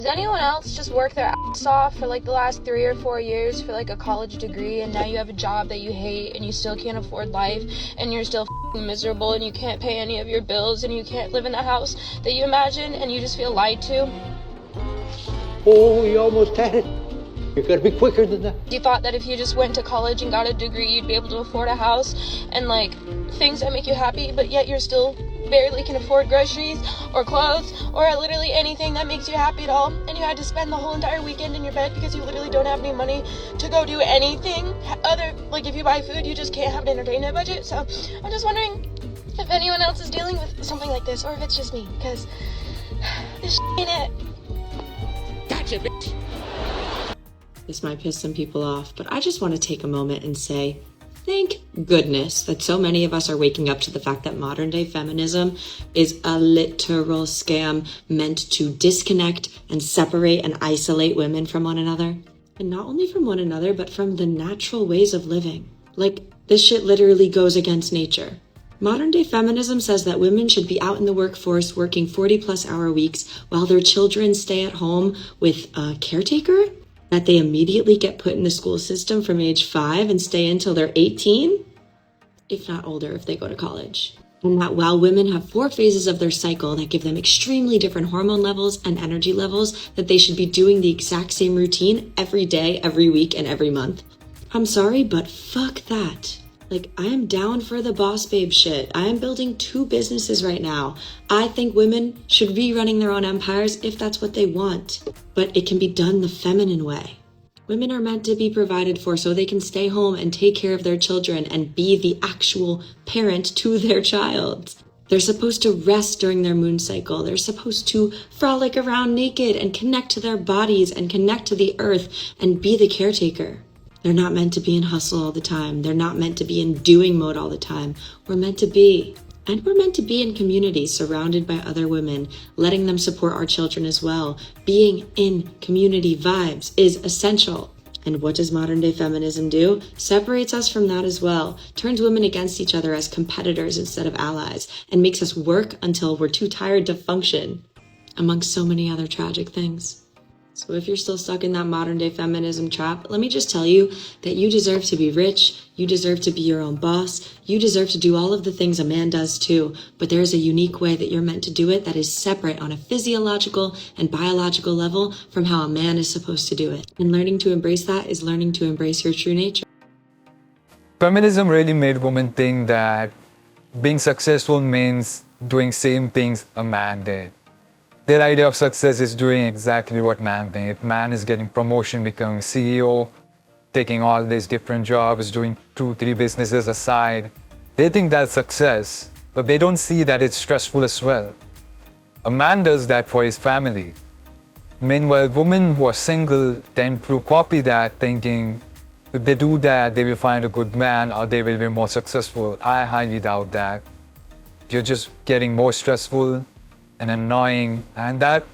Does anyone else just work their ass off for like the last 3 or 4 years for like a college degree, and now you have a job that you hate and you still can't afford life and you're still miserable and you can't pay any of your bills and you can't live in the house that you imagine and you just feel lied to? Oh, you almost had it. You gotta be quicker than that. You thought that if you just went to college and got a degree, you'd be able to afford a house and like things that make you happy, but yet you're still barely can afford groceries or clothes or literally anything that makes you happy at all, and you had to spend the whole entire weekend in your bed because you literally don't have any money to go do anything other, like if you buy food you just can't have an entertainment budget. So I'm just wondering if anyone else is dealing with something like this or if it's just me, because this ain't it. Gotcha, bitch. This might piss some people off, but I just want to take a moment and say, thank goodness that so many of us are waking up to the fact that modern day feminism is a literal scam meant to disconnect and separate and isolate women from one another. And not only from one another, but from the natural ways of living. Like, this shit literally goes against nature. Modern day feminism says that women should be out in the workforce working 40+ hour weeks while their children stay at home with a caretaker, that they immediately get put in the school system from age 5 and stay until they're 18, if not older if they go to college. And that while women have 4 phases of their cycle that give them extremely different hormone levels and energy levels, that they should be doing the exact same routine every day, every week, and every month. I'm sorry, but fuck that. Like, I am down for the boss babe shit. I am building 2 businesses right now. I think women should be running their own empires if that's what they want. But it can be done the feminine way. Women are meant to be provided for so they can stay home and take care of their children and be the actual parent to their child. They're supposed to rest during their moon cycle. They're supposed to frolic around naked and connect to their bodies and connect to the earth and be the caretaker. They're not meant to be in hustle all the time. They're not meant to be in doing mode all the time. We're meant to be. And we're meant to be in community surrounded by other women, letting them support our children as well. Being in community vibes is essential. And what does modern day feminism do? Separates us from that as well. Turns women against each other as competitors instead of allies, and makes us work until we're too tired to function, amongst so many other tragic things. So if you're still stuck in that modern day feminism trap, let me just tell you that you deserve to be rich, you deserve to be your own boss, you deserve to do all of the things a man does too, but there is a unique way that you're meant to do it that is separate on a physiological and biological level from how a man is supposed to do it. And learning to embrace that is learning to embrace your true nature. Feminism really made women think that being successful means doing same things a man did. Their idea of success is doing exactly what man did. Man is getting promotion, becoming CEO, taking all these different jobs, doing 2-3 businesses aside. They think that's success, but they don't see that it's stressful as well. A man does that for his family. Meanwhile, women who are single tend to copy that, thinking if they do that, they will find a good man or they will be more successful. I highly doubt that. You're just getting more stressful and annoying, and that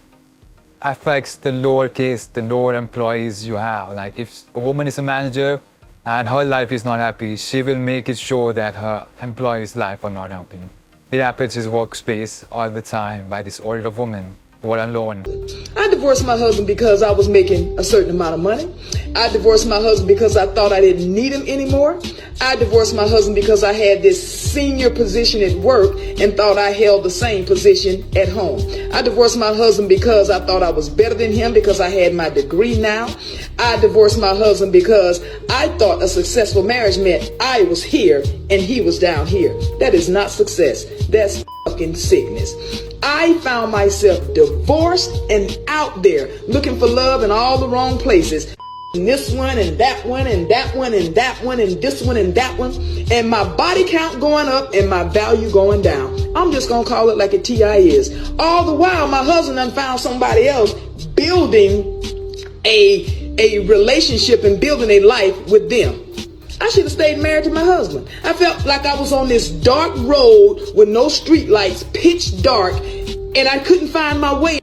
affects the lower employees you have. Like if a woman is a manager and her life is not happy, she will make it sure that her employees' life are not happy. It happens in his workspace all the time by this older woman who are alone. I divorced my husband because I was making a certain amount of money. I divorced my husband because I thought I didn't need him anymore. I divorced my husband because I had this senior position at work and thought I held the same position at home. I divorced my husband because I thought I was better than him because I had my degree now. I divorced my husband because I thought a successful marriage meant I was here and he was down here. That is not success. That's fucking sickness. I found myself divorced and out there looking for love in all the wrong places. This one and that one and that one and that one and this one and that one, and my body count going up and my value going down. I'm just gonna call it like a TI is. All the while my husband done found somebody else building a relationship and building a life with them. I should have stayed married to my husband. I felt like I was on this dark road with no street lights, pitch dark, and I couldn't find my way.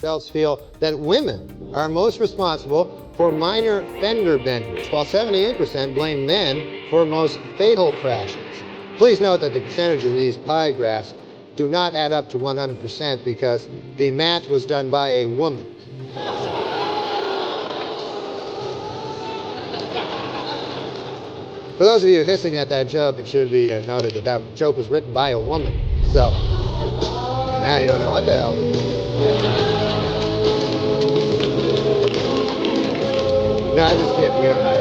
Else feel that women are most responsible for minor fender benders, while 78% blame men for most fatal crashes. Please note that the percentage of these pie graphs do not add up to 100% because the math was done by a woman. For those of you hissing at that joke, it should be noted that that joke was written by a woman. So, now you don't know what the hell. No, I just kidding. You don't know.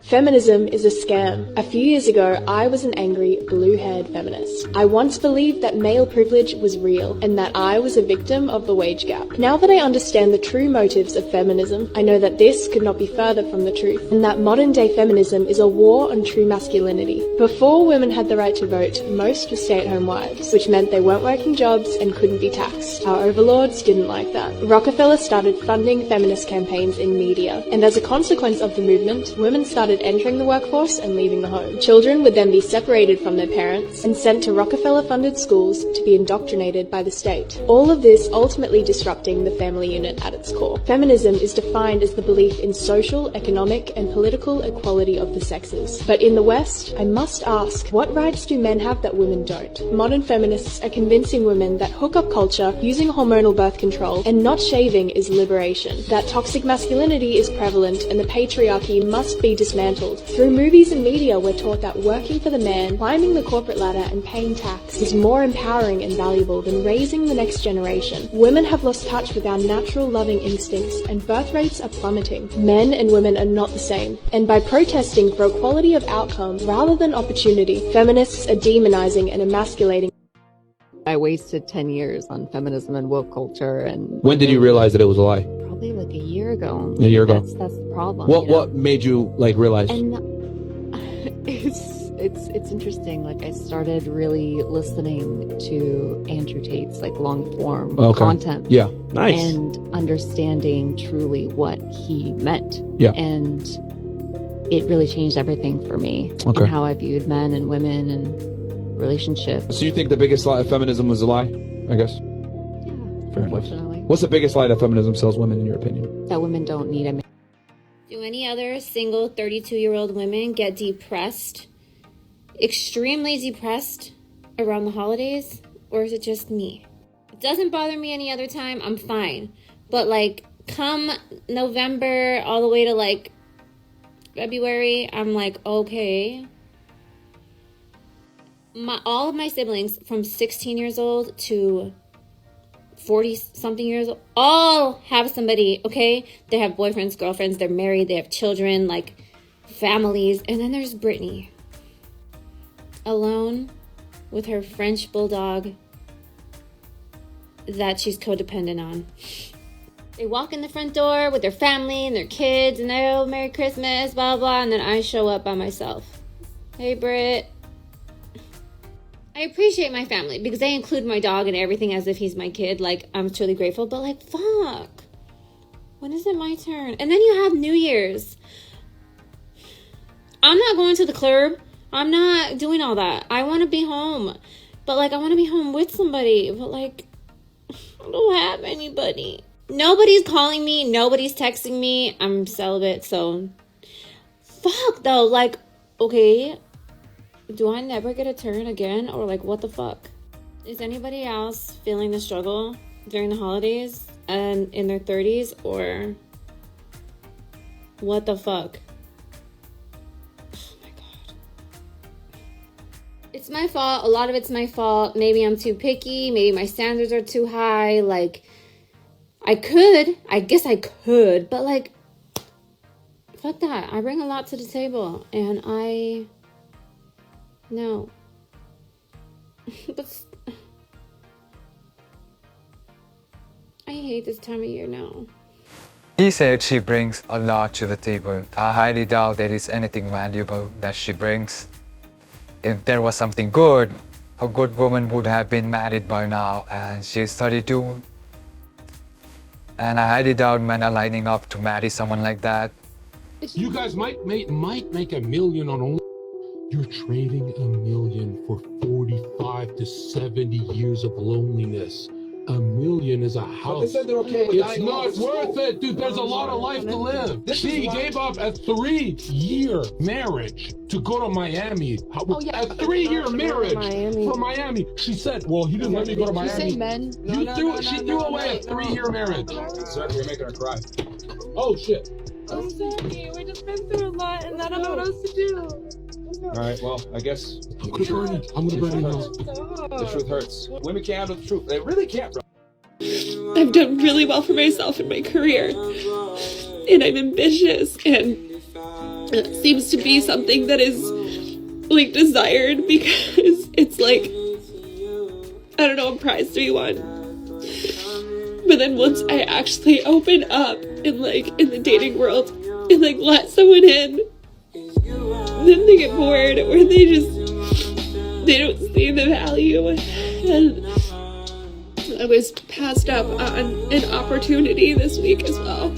Feminism is a scam. A few years ago, I was an angry, blue-haired feminist. I once believed that male privilege was real and that I was a victim of the wage gap. Now that I understand the true motives of feminism, I know that this could not be further from the truth, and that modern-day feminism is a war on true masculinity. Before women had the right to vote, most were stay-at-home wives, which meant they weren't working jobs and couldn't be taxed. Our overlords didn't like that. Rockefeller started funding feminist campaigns in media, and as a consequence of the movement, women started entering the workforce and leaving the home. Children would then be separated from their parents and sent to Rockefeller-funded schools to be indoctrinated by the state. All of this ultimately disrupting the family unit at its core. Feminism is defined as the belief in social, economic, and political equality of the sexes. But in the West, I must ask, what rights do men have that women don't? Modern feminists are convincing women that hookup culture, using hormonal birth control, and not shaving is liberation, that toxic masculinity is prevalent and the patriarchy must be dismantled. Through movies and media, we're taught that working for the man, climbing the corporate ladder, and paying tax is more empowering and valuable than raising the next generation. Women have lost touch with our natural loving instincts, and birth rates are plummeting. Men and women are not the same. And by protesting for equality of outcome rather than opportunity, feminists are demonizing and emasculating. I wasted 10 years on feminism and woke culture. And when did you realize that it was a lie? Probably like a year ago. A year ago. That's the problem. What made you like realize? And it's interesting. Like I started really listening to Andrew Tate's like long form content. Yeah, nice. And understanding truly what he meant. Yeah. And it really changed everything for me. Okay. And how I viewed men and women and relationships. So you think the biggest lie of feminism was a lie? I guess. Yeah. Fair enough. Unfortunately. What's the biggest lie that feminism sells women, in your opinion? That women don't need a man. Do any other single 32-year-old women get depressed, extremely depressed around the holidays? Or is it just me? It doesn't bother me any other time. I'm fine. But like come November all the way to like February, I'm like, okay. All of my siblings from 16 years old to 40-something years old, all have somebody, okay? They have boyfriends, girlfriends, they're married, they have children, like families. And then there's Brittany, alone with her French bulldog that she's codependent on. They walk in the front door with their family and their kids, and they're, oh, Merry Christmas, blah, blah, and then I show up by myself. Hey, Britt. I appreciate my family because they include my dog and everything as if he's my kid. Like, I'm truly grateful, but like, fuck. When is it my turn? And then you have New Year's. I'm not going to the club. I'm not doing all that. I want to be home. But like, I want to be home with somebody. But like, I don't have anybody. Nobody's calling me. Nobody's texting me. I'm celibate, so fuck though. Like, okay, do I never get a turn again? Or like, what the fuck? Is anybody else feeling the struggle during the holidays and in their 30s? Or what the fuck? Oh my God. It's my fault. A lot of it's my fault. Maybe I'm too picky. Maybe my standards are too high. Like, I guess I could, but like, fuck that. I bring a lot to the table, and no. But I hate this time of year now. He said she brings a lot to the table. I highly doubt there is anything valuable that she brings. If there was something good, a good woman would have been married by now, and she's 32. And I highly doubt men are lining up to marry someone like that. You guys might make $1 million on only. You're trading $1 million for 45 to 70 years of loneliness. $1 million is a house. They said they're okay with It's dying not old. worth it, dude. There's a lot of life to live. She gave up a 3-year marriage to go to Miami. A 3-year marriage for Miami. She said, well, he didn't let me go to Miami. She threw away a 3-year marriage. Sorry, you're making her cry. Oh, shit. I'm sorry. We just been through a lot, and I don't know what else to do. All right, well, I guess I'm gonna burn it. I'm gonna burn it now. the truth hurts. Women can't handle the truth. They really can't, bro. I've done really well for myself in my career, and I'm ambitious, and it seems to be something that is like desired because it's like, I don't know, a prize to be won. But then once I actually open up and like in the dating world and like let someone in, then they get bored or they don't see the value. And I was passed up on an opportunity this week as well.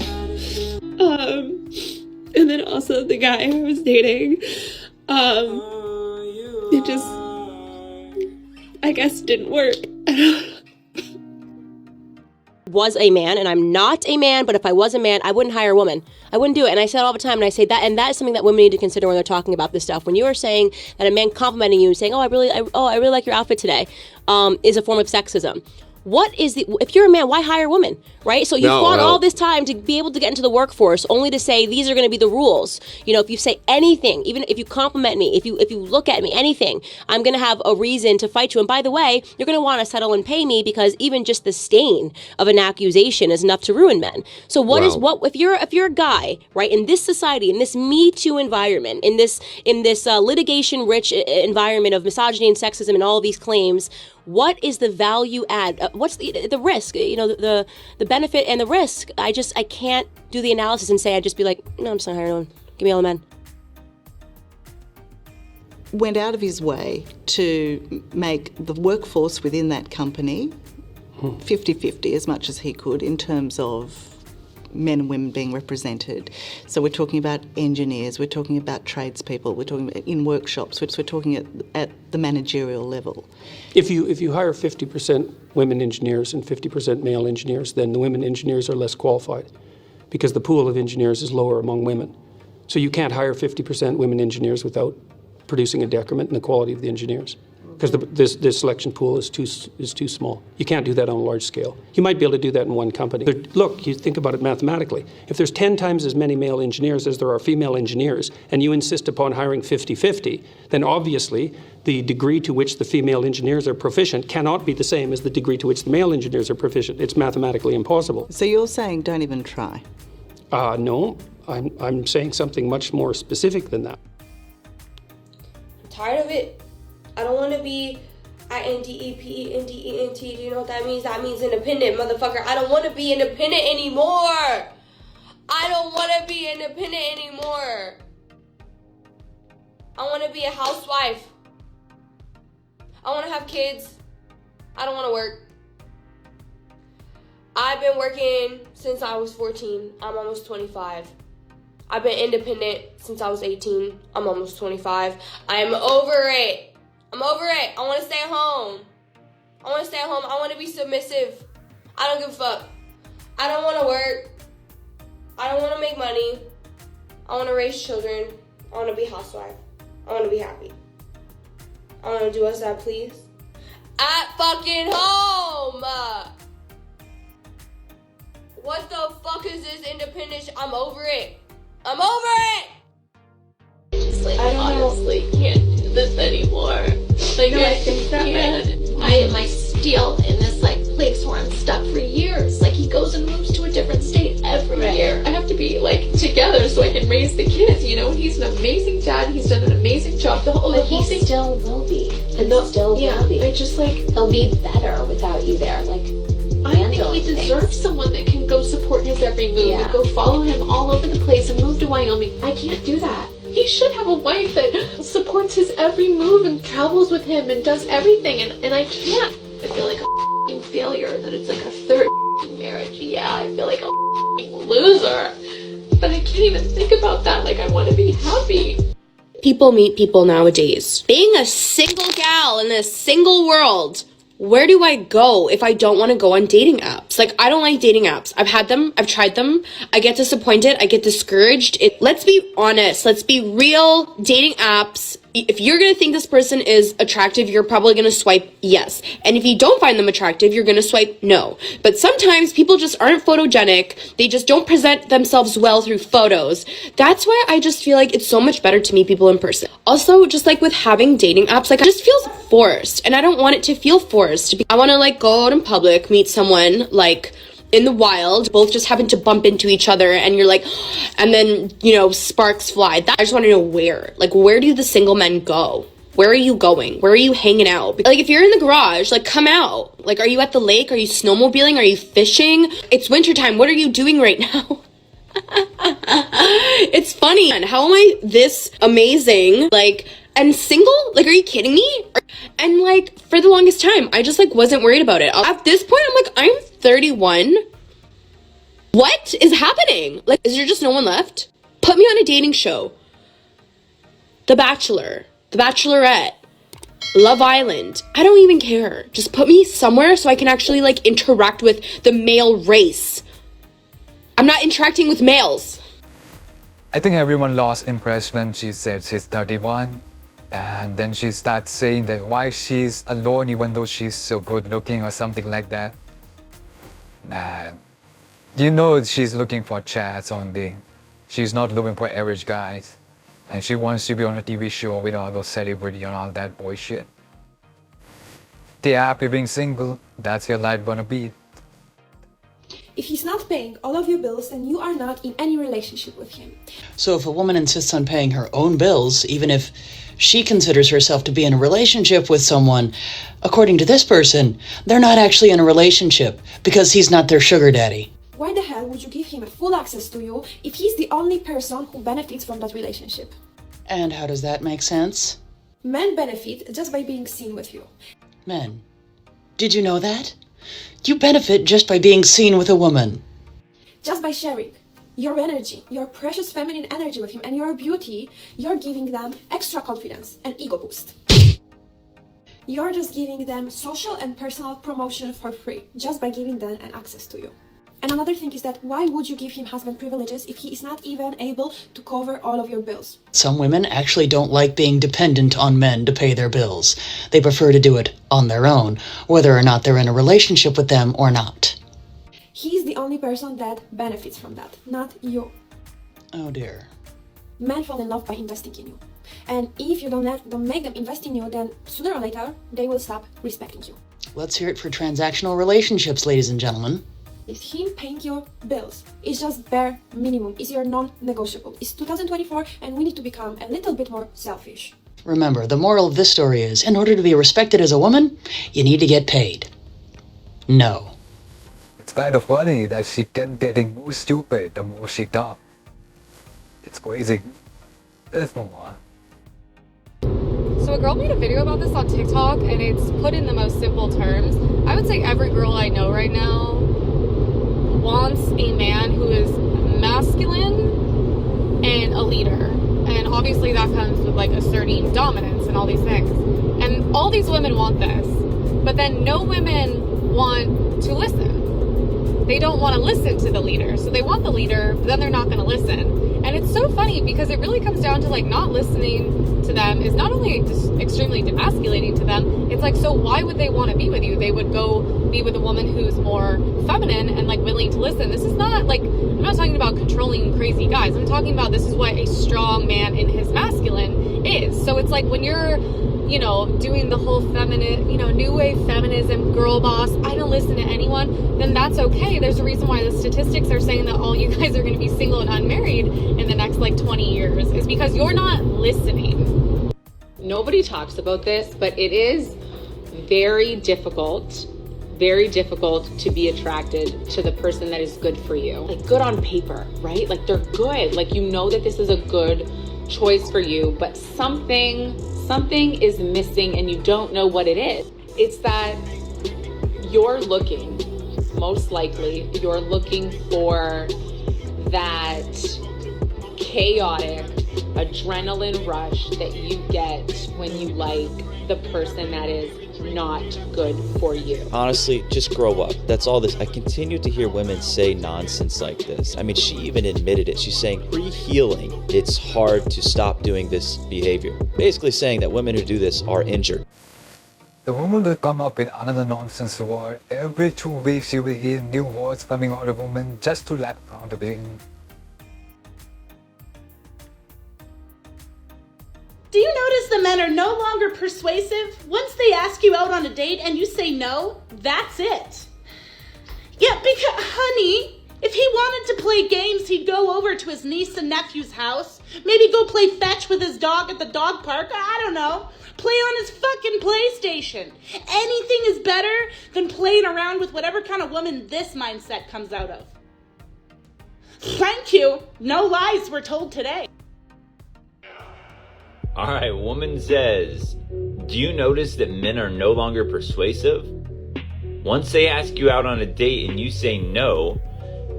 And then also the guy I was dating, it just, I guess, didn't work. Was a man, and I'm not a man, but if I was a man, I wouldn't hire a woman. I wouldn't do it. And I say it all the time, and I say that, and that is something that women need to consider when they're talking about this stuff. When you are saying that a man complimenting you and saying, I really like your outfit today, is a form of sexism. If you're a man, why hire a woman, right? So you fought all this time to be able to get into the workforce only to say these are going to be the rules. You know, if you say anything, even if you compliment me, if you look at me, anything, I'm going to have a reason to fight you. And by the way, you're going to want to settle and pay me because even just the stain of an accusation is enough to ruin men. So if you're a guy, right, in this society, in this Me Too environment, in this litigation rich environment of misogyny and sexism and all of these claims, what is the value add? What's the risk? You know, the benefit and the risk. I can't do the analysis and say, I'd just be like, no, I'm just not hiring one. Give me all the men. Went out of his way to make the workforce within that company 50-50 as much as he could in terms of men and women being represented. So we're talking about engineers, we're talking about tradespeople, we're talking about in workshops, we're talking at the managerial level. If you hire 50% women engineers and 50% male engineers, then the women engineers are less qualified because the pool of engineers is lower among women. So you can't hire 50% women engineers without producing a decrement in the quality of the engineers, because this selection pool is too small. You can't do that on a large scale. You might be able to do that in one company. Look, you think about it mathematically. If there's 10 times as many male engineers as there are female engineers, and you insist upon hiring 50-50, then obviously the degree to which the female engineers are proficient cannot be the same as the degree to which the male engineers are proficient. It's mathematically impossible. So you're saying don't even try? No, I'm saying something much more specific than that. I'm tired of it. I don't want to be INDEPENDENT. Do you know what that means? That means independent, motherfucker. I don't want to be independent anymore. I don't want to be independent anymore. I want to be a housewife. I want to have kids. I don't want to work. I've been working since I was 14. I'm almost 25. I've been independent since I was 18. I'm almost 25. I'm over it. I'm over it. I want to stay at home. I want to be submissive. I don't give a fuck. I don't want to work. I don't want to make money. I want to raise children. I want to be a housewife. I want to be happy. I want to do as I please. At fucking home! What the fuck is this independence? I'm over it. I'm over it! I honestly can't do this anymore. Like, no, I think that I am still in this place where I'm stuck for years. Like, he goes and moves to a different state every year. I have to be together so I can raise the kids, you know. He's an amazing dad. He's done an amazing job. The whole thing still will be. Still will be. I just he'll be better without you there. I think he deserves someone that can go support his every move and go follow him all over the place and move to Wyoming. I can't do that. He should have a wife that supports his every move and travels with him and does everything, and I can't. I feel like a failure, that it's a third marriage. Yeah, I feel like a loser. But I can't even think about that. I want to be happy. People meet people nowadays. Being a single gal in this single world where do I go if I don't want to go on dating apps? Like, I don't like dating apps. I've had them. I've tried them. I get disappointed. I get discouraged. Let's be honest. Let's be real. Dating apps, if you're going to think this person is attractive, you're probably going to swipe yes. And if you don't find them attractive, you're going to swipe no. But sometimes people just aren't photogenic. They just don't present themselves well through photos. That's why I just feel like it's so much better to meet people in person. Also, just like with having dating apps, like, it just feels forced, and I don't want it to feel forced. I want to like go out in public, meet someone like in the wild, both just happen to bump into each other, and you're like, and then, you know, sparks fly. I just want to know where do the single men go? Where are you going? Where are you hanging out? Like, if you're in the garage, like, come out. Like, are you at the lake? Are you snowmobiling? Are you fishing? It's wintertime. What are you doing right now? It's funny. How am I this amazing? Like, and single? Like, are you kidding me? And like, for the longest time, I just like wasn't worried about it. At this point, I'm like, I'm 31. What is happening? Like, is there just no one left? Put me on a dating show. The Bachelor, The Bachelorette, Love Island. I don't even care. Just put me somewhere so I can actually like interact with the male race. I'm not interacting with males. I think everyone lost interest when she said she's 31. And then she starts saying that why she's alone even though she's so good looking or something like that. And you know she's looking for chats only. She's not looking for average guys. And she wants to be on a TV show with all those celebrity and all that bullshit. They're happy being single. That's your life gonna be. If he's not paying all of your bills, then you are not in any relationship with him. So if a woman insists on paying her own bills, even if she considers herself to be in a relationship with someone, according to this person, they're not actually in a relationship because he's not their sugar daddy. Why the hell would you give him full access to you if he's the only person who benefits from that relationship? And how does that make sense? Men benefit just by being seen with you. Men. Did you know that? You benefit just by being seen with a woman. Just by sharing your energy, your precious feminine energy with him, and your beauty, you're giving them extra confidence and ego boost. You're just giving them social and personal promotion for free, just by giving them an access to you. And another thing is that why would you give him husband privileges if he is not even able to cover all of your bills? Some women actually don't like being dependent on men to pay their bills. They prefer to do it on their own, whether or not they're in a relationship with them or not. He's the only person that benefits from that, not you. Oh dear. Men fall in love by investing in you. And if you don't make them invest in you, then sooner or later, they will stop respecting you. Let's hear it for transactional relationships, ladies and gentlemen. It's him paying your bills. It's just bare minimum. It's your non-negotiable. It's 2024 and we need to become a little bit more selfish. Remember, the moral of this story is, in order to be respected as a woman, you need to get paid. No. It's kind of funny that she kept getting more stupid the more she talked. It's crazy. Let's move on. So a girl made a video about this on TikTok, and it's put in the most simple terms. I would say every girl I know right now wants a man who is masculine and a leader. And obviously that comes with like asserting dominance and all these things. And all these women want this. But then no women want to listen. They don't want to listen to the leader. So they want the leader, but then they're not going to listen. And it's so funny because it really comes down to like not listening to them is not only just extremely demasculating to them, it's like, so why would they want to be with you? They would go be with a woman who's more feminine and like willing to listen. This is not like, I'm not talking about controlling crazy guys. I'm talking about this is what a strong man in his masculine is. So it's like when you're, you know, doing the whole feminine, you know, new wave feminism, girl boss, I don't listen to anyone, then that's okay. There's a reason why the statistics are saying that all you guys are going to be single and unmarried in the next like 20 years is because you're not listening. Nobody talks about this, but it is very difficult to be attracted to the person that is good for you. Like good on paper, right? Like they're good. Like you know that this is a good choice for you, but something is missing and you don't know what it is. It's that you're looking, most likely, you're looking for that chaotic adrenaline rush that you get when you like the person that is not good for you. Honestly, just grow up. That's all this. I continue to hear women say nonsense like this. I mean, she even admitted it. She's saying pre-healing, it's hard to stop doing this behavior. Basically saying that women who do this are injured. The woman will come up with another nonsense word. Every 2 weeks you will hear new words coming out of women just to laugh around the beginning. Do you notice the men are no longer persuasive? Once they ask you out on a date and you say no, that's it. Yeah, because, honey, if he wanted to play games, he'd go over to his niece and nephew's house. Maybe go play fetch with his dog at the dog park. I don't know. Play on his fucking PlayStation. Anything is better than playing around with whatever kind of woman this mindset comes out of. Thank you. No lies were told today. Alright, woman says, do you notice that men are no longer persuasive? Once they ask you out on a date and you say no,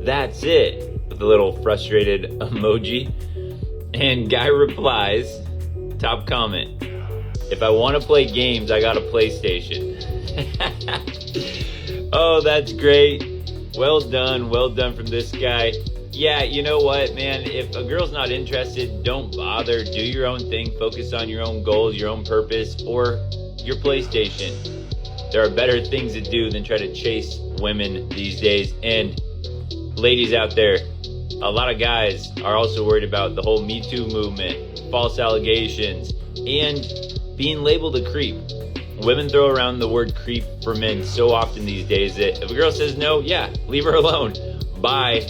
that's it. With a little frustrated emoji. And guy replies, top comment, if I want to play games, I got a PlayStation. Oh, that's great. Well done from this guy. Yeah, you know what, man, if a girl's not interested, don't bother. Do your own thing, focus on your own goals, your own purpose, or your PlayStation. There are better things to do than try to chase women these days. And ladies out there, a lot of guys are also worried about the whole Me Too movement, false allegations, and being labeled a creep. Women throw around the word creep for men so often these days that if a girl says no, yeah, leave her alone. Bye.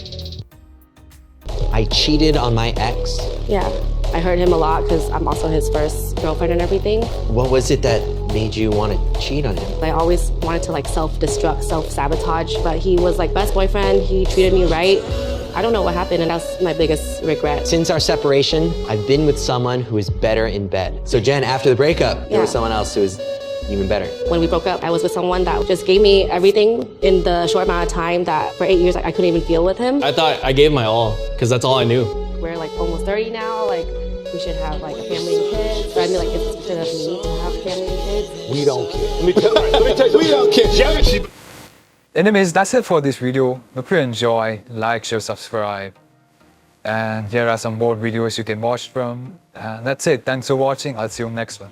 I cheated on my ex. Yeah, I hurt him a lot because I'm also his first girlfriend and everything. What was it that made you want to cheat on him? I always wanted to like self-destruct, self-sabotage, but he was like best boyfriend. He treated me right. I don't know what happened, and that's my biggest regret. Since our separation, I've been with someone who is better in bed. So Jen, after the breakup, there was someone else who was even better. When we broke up, I was with someone that just gave me everything in the short amount of time that for 8 years I couldn't even deal with him. I thought I gave my all, because that's all I knew. We're like almost 30 now, like we should have like a family and kids. But I mean like it's considered of me to have a family and kids. We don't care. Let me tell you, we don't care. Anyways, that's it for this video. Hope you enjoy. Like, share, subscribe. And here are some more videos you can watch from. And that's it. Thanks for watching. I'll see you next one.